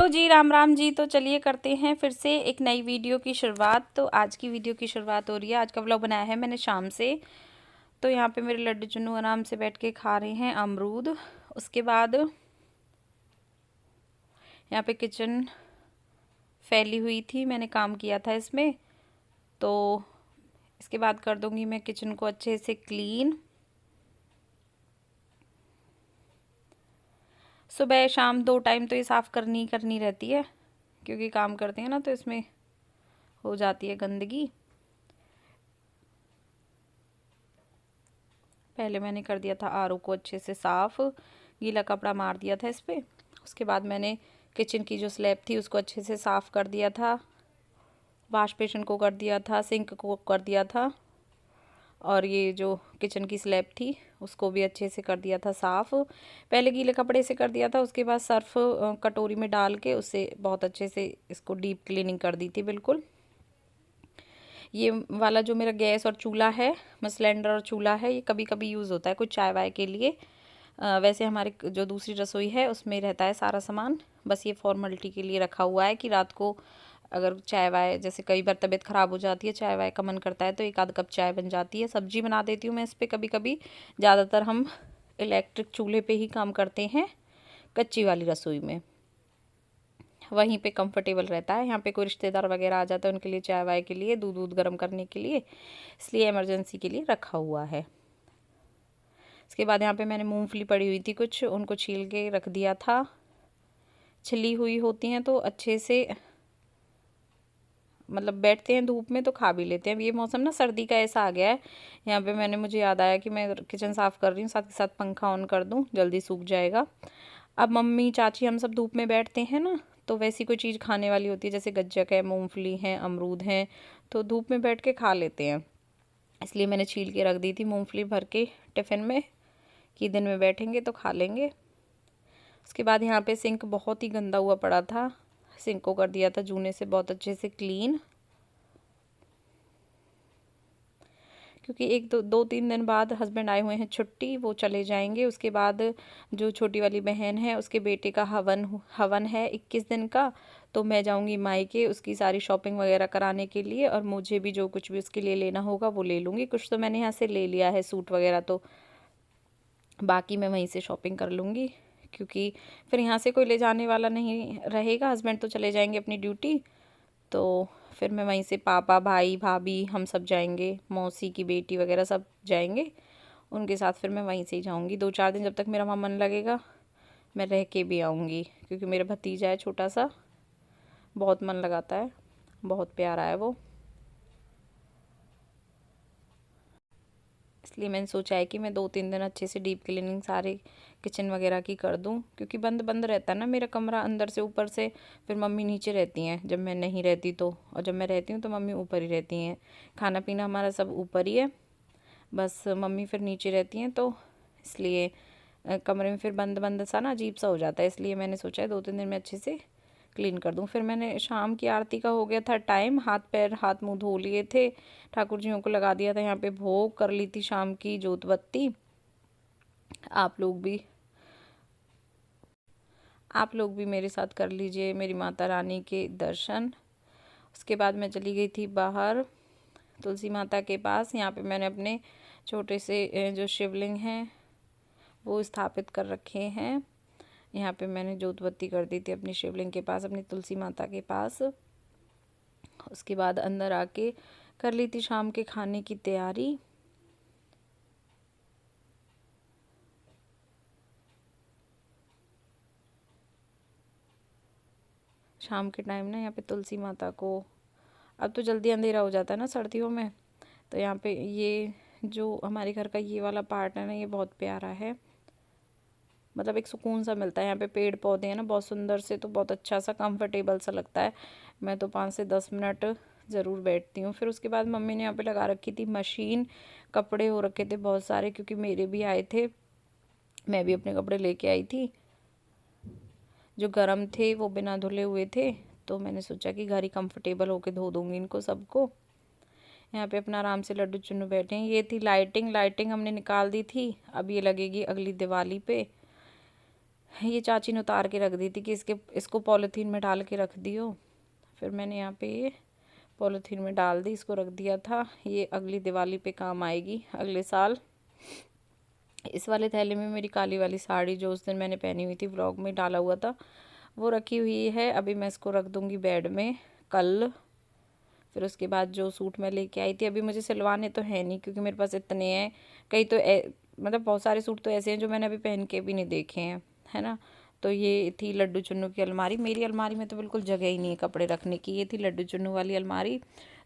तो जी राम राम जी। तो चलिए करते हैं फिर से एक नई वीडियो की शुरुआत। तो आज की वीडियो की शुरुआत हो रही है, आज का व्लॉग बनाया है मैंने शाम से। तो यहाँ पे मेरे लड्डू चुन्नू आराम से बैठ के खा रहे हैं अमरूद। उसके बाद यहाँ पे किचन फैली हुई थी, मैंने काम किया था इसमें। तो इसके बाद कर दूंगी मैं किचन को अच्छे से क्लीन। सुबह शाम 2 टाइम तो ये साफ़ करनी करनी रहती है, क्योंकि काम करते हैं ना तो इसमें हो जाती है गंदगी। पहले मैंने कर दिया था आरओ को अच्छे से साफ़, गीला कपड़ा मार दिया था इस पर। उसके बाद मैंने किचन की जो स्लैब थी उसको अच्छे से साफ़ कर दिया था, वॉश बेसिन को कर दिया था, सिंक को कर दिया था, और ये जो किचन की स्लैब थी उसको भी अच्छे से कर दिया था साफ़। पहले गीले कपड़े से कर दिया था, उसके बाद सर्फ कटोरी में डाल के उससे बहुत अच्छे से इसको डीप क्लीनिंग कर दी थी बिल्कुल। ये वाला जो मेरा गैस और चूल्हा है, मतलब सिलेंडर और चूल्हा है, ये कभी कभी यूज़ होता है कुछ चाय वाय के लिए। वैसे हमारे जो दूसरी रसोई है उसमें रहता है सारा सामान, बस ये फॉर्मेलिटी के लिए रखा हुआ है कि रात को अगर चाय वाय, जैसे कई बार तबीयत ख़राब हो जाती है, चाय वाय का मन करता है तो एक आध कप चाय बन जाती है। सब्जी बना देती हूँ मैं इस पर कभी कभी। ज़्यादातर हम इलेक्ट्रिक चूल्हे पे ही काम करते हैं कच्ची वाली रसोई में, वहीं पे कंफर्टेबल रहता है। यहाँ पे कोई रिश्तेदार वगैरह आ जाता है उनके लिए चाय वाय के लिए दूध दूध गर्म करने के लिए, इसलिए इमरजेंसी के लिए रखा हुआ है। इसके बाद यहाँ पे मैंने मूंगफली पड़ी हुई थी कुछ, उनको छील के रख दिया था। छिली हुई होती हैं तो अच्छे से मतलब बैठते हैं धूप में तो खा भी लेते हैं। अब ये मौसम ना सर्दी का ऐसा आ गया है। यहाँ पे मुझे याद आया कि मैं किचन साफ़ कर रही हूँ, साथ के साथ पंखा ऑन कर दूँ, जल्दी सूख जाएगा। अब मम्मी चाची हम सब धूप में बैठते हैं ना, तो वैसी कोई चीज़ खाने वाली होती है, जैसे गज्जक है, मूंगफली है, अमरूद हैं, तो धूप में बैठ के खा लेते हैं। इसलिए मैंने छील के रख दी थी मूंगफली भर के टिफ़िन में, कि दिन में बैठेंगे तो खा लेंगे। उसके बाद यहाँ पे सिंक बहुत ही गंदा हुआ पड़ा था, सिंक को कर दिया था जूने से बहुत अच्छे से क्लीन, क्योंकि एक दो तीन दिन बाद हस्बैंड आए हुए हैं छुट्टी, वो चले जाएंगे। उसके बाद जो छोटी वाली बहन है उसके बेटे का हवन है 21 दिन का, तो मैं जाऊंगी मायके उसकी सारी शॉपिंग वगैरह कराने के लिए, और मुझे भी जो कुछ भी उसके लिए लेना होगा वो ले लूँगी। कुछ तो मैंने यहाँ से ले लिया है सूट वगैरह, तो बाकी मैं वहीं से शॉपिंग कर लूँगी, क्योंकि फिर यहाँ से कोई ले जाने वाला नहीं रहेगा। हस्बैंड तो चले जाएंगे अपनी ड्यूटी, तो फिर मैं वहीं से पापा भाई भाभी हम सब जाएंगे, मौसी की बेटी वगैरह सब जाएंगे उनके साथ। फिर मैं वहीं से ही जाऊंगी 2-4 दिन, जब तक मेरा वहाँ मन लगेगा मैं रह के भी आऊँगी, क्योंकि मेरा भतीजा है छोटा सा, बहुत मन लगाता है, बहुत प्यारा है वो। इसलिए मैंने सोचा है कि मैं 2-3 दिन अच्छे से डीप क्लीनिंग सारे किचन वगैरह की कर दूं, क्योंकि बंद बंद रहता है ना मेरा कमरा अंदर से ऊपर से। फिर मम्मी नीचे रहती हैं जब मैं नहीं रहती तो, और जब मैं रहती हूँ तो मम्मी ऊपर ही रहती हैं। खाना पीना हमारा सब ऊपर ही है, बस मम्मी फिर नीचे रहती हैं, तो इसलिए कमरे में फिर बंद बंद सा ना अजीब सा हो जाता है। इसलिए मैंने सोचा है 2-3 दिन में अच्छे से क्लीन कर दूं। फिर मैंने शाम की आरती का हो गया था टाइम, हाथ पैर हाथ मुंह धो लिए थे, ठाकुर जियों को लगा दिया था यहाँ पे भोग, कर ली थी शाम की जोत बत्ती। आप लोग भी मेरे साथ कर लीजिए मेरी माता रानी के दर्शन। उसके बाद मैं चली गई थी बाहर तुलसी माता के पास। यहाँ पे मैंने अपने छोटे से जो शिवलिंग हैं वो स्थापित कर रखे हैं। यहाँ पे मैंने जोत बत्ती कर दी थी अपनी शिवलिंग के पास, अपनी तुलसी माता के पास। उसके बाद अंदर आके कर ली थी शाम के खाने की तैयारी। शाम के टाइम ना यहाँ पे तुलसी माता को, अब तो जल्दी अंधेरा हो जाता है ना सर्दियों में, तो यहाँ पे ये जो हमारे घर का ये वाला पार्ट है ना, ये बहुत प्यारा है, मतलब एक सुकून सा मिलता है। यहाँ पे पेड़ पौधे हैं ना बहुत सुंदर से, तो बहुत अच्छा सा कंफर्टेबल सा लगता है। मैं तो 5 से 10 मिनट ज़रूर बैठती हूँ। फिर उसके बाद मम्मी ने यहाँ पे लगा रखी थी मशीन, कपड़े हो रखे थे बहुत सारे, क्योंकि मेरे भी आए थे, मैं भी अपने कपड़े लेके आई थी जो गर्म थे, वो बिना धुले हुए थे, तो मैंने सोचा कि घर ही कंफर्टेबल होके धो दूँगी इनको सबको। यहाँ पे अपना आराम से लड्डू चुन्नू बैठे हैं। ये थी लाइटिंग हमने निकाल दी थी, अब ये लगेगी अगली दिवाली पे। ये चाची ने उतार के रख दी थी कि इसको पॉलीथीन में डाल के रख दियो। फिर मैंने यहाँ पे ये पॉलीथीन में डाल दी, इसको रख दिया था। ये अगली दिवाली पे काम आएगी अगले साल। इस वाले थैले में मेरी काली वाली साड़ी जो उस दिन मैंने पहनी हुई थी, व्लॉग में डाला हुआ था, वो रखी हुई है। अभी मैं इसको रख दूँगी बेड में कल। फिर उसके बाद जो सूट मैं लेके आई थी, अभी मुझे सिलवाने तो है नहीं क्योंकि मेरे पास इतने हैं। कई तो मतलब बहुत सारे सूट तो ऐसे हैं जो मैंने अभी पहन के भी नहीं देखे हैं, है ना। तो ये थी लड्डू चुन्नू की अलमारी। मेरी अलमारी में तो बिल्कुल जगह ही नहीं है कपड़े रखने की। ये थी लड्डू चुन्नू वाली अलमारी।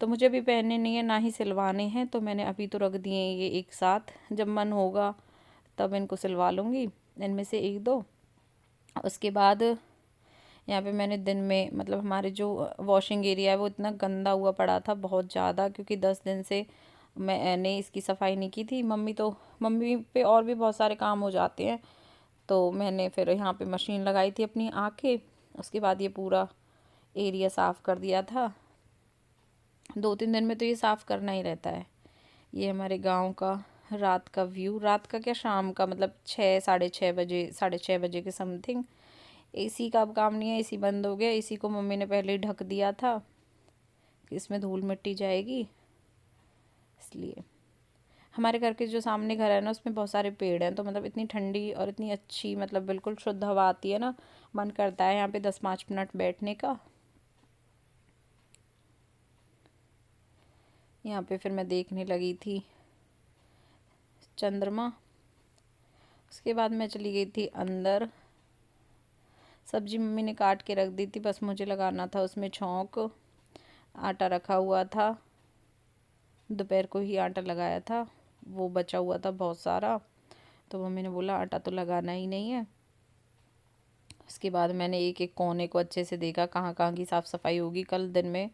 तो मुझे अभी पहनने नहीं है, ना ही सिलवाने हैं, तो मैंने अभी तो रख दिए ये एक साथ। जब मन होगा तब इनको सिलवा लूँगी, इनमें से एक दो। उसके बाद यहाँ पे मैंने दिन में, मतलब हमारे जो वॉशिंग एरिया है वो इतना गंदा हुआ पड़ा था बहुत ज़्यादा, क्योंकि 10 दिन से मैंने इसकी सफाई नहीं की थी। मम्मी पे और भी बहुत सारे काम हो जाते हैं, तो मैंने फिर यहाँ पे मशीन लगाई थी अपनी आके। उसके बाद ये पूरा एरिया साफ़ कर दिया था। 2-3 दिन में तो ये साफ़ करना ही रहता है। ये हमारे गांव का रात का व्यू, रात का क्या, शाम का, मतलब 6-6:30 बजे, 6:30 के समथिंग। एसी का अब काम नहीं है, एसी बंद हो गया। एसी को मम्मी ने पहले ही ढक दिया था कि इसमें धूल मिट्टी जाएगी, इसलिए। हमारे घर के जो सामने घर है ना, उसमें बहुत सारे पेड़ हैं, तो मतलब इतनी ठंडी और इतनी अच्छी, मतलब बिल्कुल शुद्ध हवा आती है ना, मन करता है यहाँ पे 10-5 मिनट बैठने का। यहाँ पे फिर मैं देखने लगी थी चंद्रमा। उसके बाद मैं चली गई थी अंदर। सब्जी मम्मी ने काट के रख दी थी, बस मुझे लगाना था उसमें छौंक। आटा रखा हुआ था, दोपहर को ही आटा लगाया था, वो बचा हुआ था बहुत सारा, तो मम्मी ने बोला आटा तो लगाना ही नहीं है। उसके बाद मैंने एक एक कोने को अच्छे से देखा कहाँ कहाँ की साफ़ सफाई होगी कल दिन में।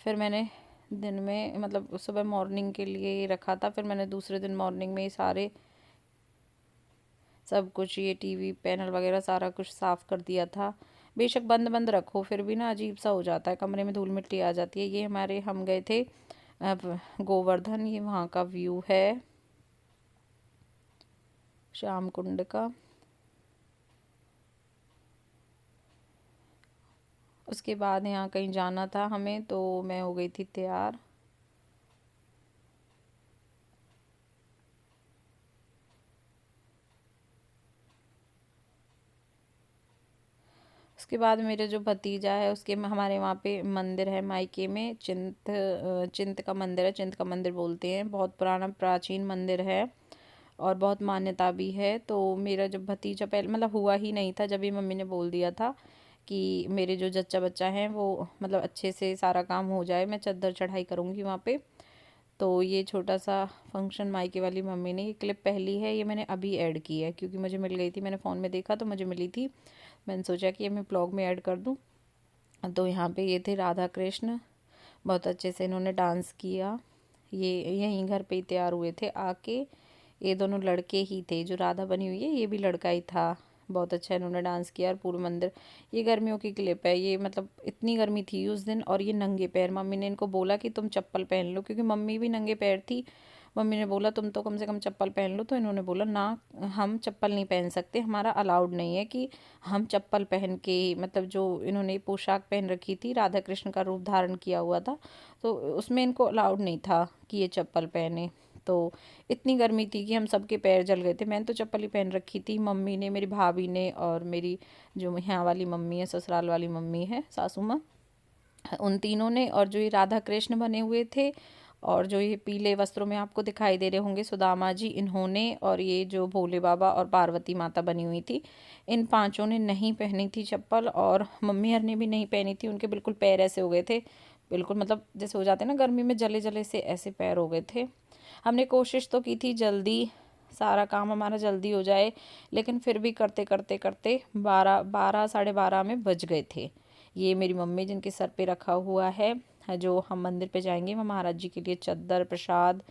फिर मैंने दिन में, मतलब सुबह मॉर्निंग के लिए रखा था, फिर मैंने दूसरे दिन मॉर्निंग में सारे सब कुछ, ये टीवी पैनल वगैरह सारा कुछ साफ़ कर दिया था। बेशक बंद बंद रखो, फिर भी ना अजीब सा हो जाता है, कमरे में धूल मिट्टी आ जाती है। ये हम गए थे अब गोवर्धन, ये वहाँ का व्यू है श्याम कुंड का। उसके बाद यहाँ कहीं जाना था हमें, तो मैं हो गई थी तैयार। उसके बाद मेरे जो भतीजा है उसके हमारे वहाँ पे मंदिर है मायके में, चिंत का मंदिर है, चिंत का मंदिर बोलते हैं। बहुत पुराना प्राचीन मंदिर है और बहुत मान्यता भी है। तो मेरा जब भतीजा, पहले मतलब हुआ ही नहीं था, जब ही मम्मी ने बोल दिया था कि मेरे जो जच्चा बच्चा हैं वो मतलब अच्छे से सारा काम हो जाए, मैं चद्दर चढ़ाई करूँगी वहाँ पे। तो ये छोटा सा फंक्शन मायके वाली मम्मी ने, ये क्लिप पहली है, ये मैंने अभी ऐड की है क्योंकि मुझे मिल गई थी, मैंने फ़ोन में देखा तो मुझे मिली थी। मैंने सोचा कि ये मैं ब्लॉग में ऐड कर दूँ। तो यहाँ पे ये थे राधा कृष्ण, बहुत अच्छे से इन्होंने डांस किया। ये यहीं घर पे ही तैयार हुए थे आके। ये दोनों लड़के ही थे, जो राधा बनी हुई है ये भी लड़का ही था। बहुत अच्छा इन्होंने डांस किया और पूरा मंदिर। ये गर्मियों की क्लिप है, ये मतलब इतनी गर्मी थी उस दिन, और ये नंगे पैर, मम्मी ने इनको बोला कि तुम चप्पल पहन लो, क्योंकि मम्मी भी नंगे पैर थी। मम्मी ने बोला तुम तो कम से कम चप्पल पहन लो, तो इन्होंने बोला ना, हम चप्पल नहीं पहन सकते, हमारा अलाउड नहीं है कि हम चप्पल पहन के, मतलब जो इन्होंने पोशाक पहन रखी थी, राधा कृष्ण का रूप धारण किया हुआ था, तो उसमें इनको अलाउड नहीं था कि ये चप्पल पहने। तो इतनी गर्मी थी कि हम सबके पैर जल गए थे। मैंने तो चप्पल ही पहन रखी थी, मम्मी ने, मेरी भाभी ने, और मेरी जो यहाँ वाली मम्मी है, ससुराल वाली मम्मी है, सासू माँ, उन तीनों ने। और जो ये राधा कृष्ण बने हुए थे और जो ये पीले वस्त्रों में आपको दिखाई दे रहे होंगे सुदामा जी, इन्होंने, और ये जो भोले बाबा और पार्वती माता बनी हुई थी, इन पांचों ने नहीं पहनी थी चप्पल, और मम्मी हर ने भी नहीं पहनी थी। उनके बिल्कुल पैर ऐसे हो गए थे, बिल्कुल मतलब जैसे हो जाते हैं ना गर्मी में, जले जले से ऐसे पैर हो गए थे। हमने कोशिश तो की थी जल्दी सारा काम हमारा जल्दी हो जाए, लेकिन फिर भी करते करते करते 12 साढ़े 12 में बज गए थे। ये मेरी मम्मी जिनके सर पे रखा हुआ है, जो हम मंदिर पे जाएंगे, वहाँ महाराज जी के लिए चद्दर, प्रसाद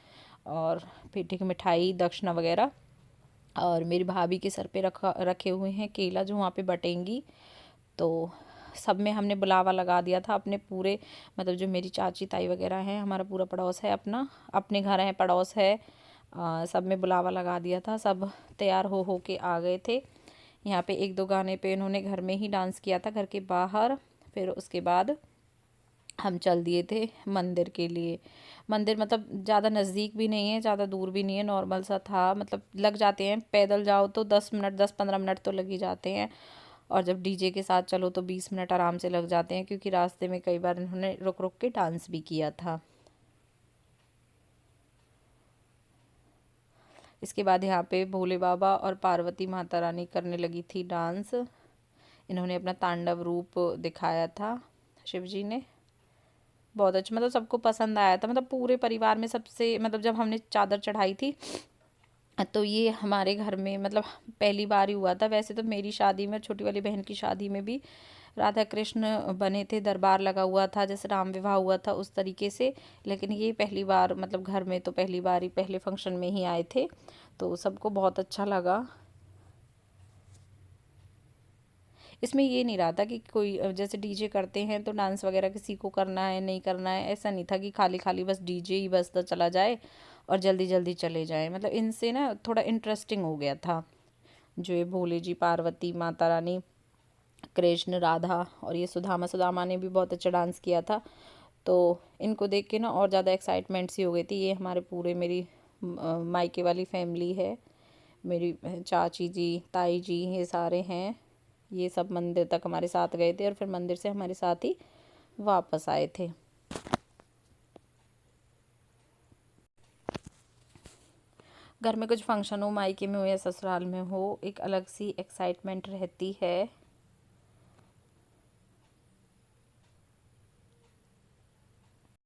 और पेटी की मिठाई, दक्षिणा वगैरह, और मेरी भाभी के सर पे रखे हुए हैं केला, जो वहाँ पे बटेंगी। तो सब में हमने बुलावा लगा दिया था अपने पूरे, मतलब जो मेरी चाची ताई वगैरह हैं, हमारा पूरा पड़ोस है, अपना अपने घर है, पड़ोस है, सब में बुलावा लगा दिया था। सब तैयार हो के आ गए थे। यहाँ पे एक दो गाने पे इन्होंने घर में ही डांस किया था, घर के बाहर। फिर उसके बाद हम चल दिए थे मंदिर के लिए। मंदिर मतलब ज़्यादा नज़दीक भी नहीं है, ज़्यादा दूर भी नहीं है, नॉर्मल सा था। मतलब लग जाते हैं, पैदल जाओ तो 10 मिनट 10-15 मिनट तो लग ही जाते हैं, और जब डीजे के साथ चलो तो 20 मिनट आराम से लग जाते हैं, क्योंकि रास्ते में कई बार इन्होंने रुक रुक के डांस भी किया था। इसके बाद यहाँ पे भोले बाबा और पार्वती माता रानी करने लगी थी डांस। इन्होंने अपना तांडव रूप दिखाया था शिव जी ने। बहुत अच्छा, मतलब सबको पसंद आया था। मतलब पूरे परिवार में सबसे, मतलब जब हमने चादर चढ़ाई थी तो ये हमारे घर में मतलब पहली बार ही हुआ था। वैसे तो मेरी शादी में, छोटी वाली बहन की शादी में भी राधा कृष्ण बने थे, दरबार लगा हुआ था, जैसे राम विवाह हुआ था उस तरीके से। लेकिन ये पहली बार, मतलब घर में तो पहली बार ही, पहले फंक्शन में ही आए थे, तो सबको बहुत अच्छा लगा। इसमें ये नहीं रहा था कि कोई जैसे डीजे करते हैं तो डांस वगैरह किसी को करना है नहीं करना है, ऐसा नहीं था कि खाली खाली बस डीजे ही बजता चला जाए और जल्दी जल्दी चले जाए। मतलब इनसे ना थोड़ा इंटरेस्टिंग हो गया था। जो ये भोले जी, पार्वती, माता रानी, कृष्ण, राधा और ये सुदामा, सुदामा ने भी बहुत अच्छा डांस किया था। तो इनको देख के ना और ज़्यादा एक्साइटमेंट सी हो गई थी। ये हमारे पूरे, मेरी मायके वाली फैमिली है, मेरी चाची जी, ताई जी, ये सारे हैं। ये सब मंदिर तक हमारे साथ गए थे और फिर मंदिर से हमारे साथ ही वापस आए थे। घर में कुछ फंक्शन हो, मायके में हो या ससुराल में हो, एक अलग सी एक्साइटमेंट रहती है।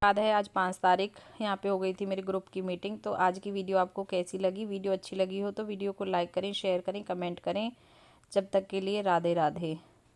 याद है आज 5 तारीख, यहाँ पे हो गई थी मेरे ग्रुप की मीटिंग। तो आज की वीडियो आपको कैसी लगी? वीडियो अच्छी लगी हो तो वीडियो को लाइक करें, शेयर करें, कमेंट करें। जब तक के लिए राधे राधे।